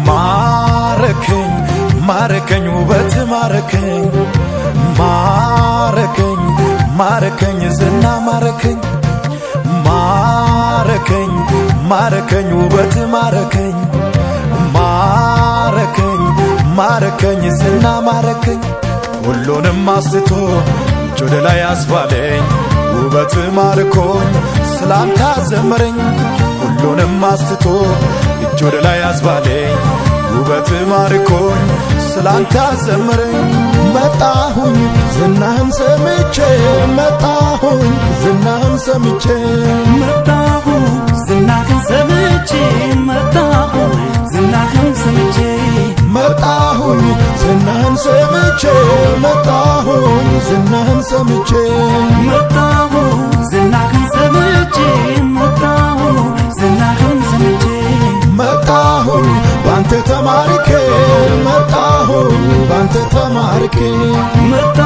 ማረከኝ ማረከኝ ውበት ማረከኝ ማረከኝ ማረከኝ ዝና ማረከኝ ማረከኝ ማረከኝ ውበት ማረከኝ ማረከኝ ማረከኝ ዝና ማረከኝ ሁሉንም አስቶ ወደ ላይ አስባለኝ ውበት ማርኮኝ ስላንተ ዘመረኝ ሁሉንም አስቶ ወደ ላይ አስባለኝ ውበት ማርኮኝ ስላንተ ዘመረኝ መጣሁኝ ዝናህን ሰምቼ መጣሁኝ ዝናህን ሰምቼ መጣሁኝ ዝናህን ሰምቼ መጣሁኝ ዝናህን ሰምቼ መጣሁኝ ዝናህን ሰምቼ መጣሁኝ ዝናህን ሰምቼ መጣሁኝ ዝናህን ሰምቼ መጣሁኝ ዝናህን ሰምቼ መጣሁኝ ባንተ ተማርኬ መጣሁኝ ባንተ ተማርኬ መጣ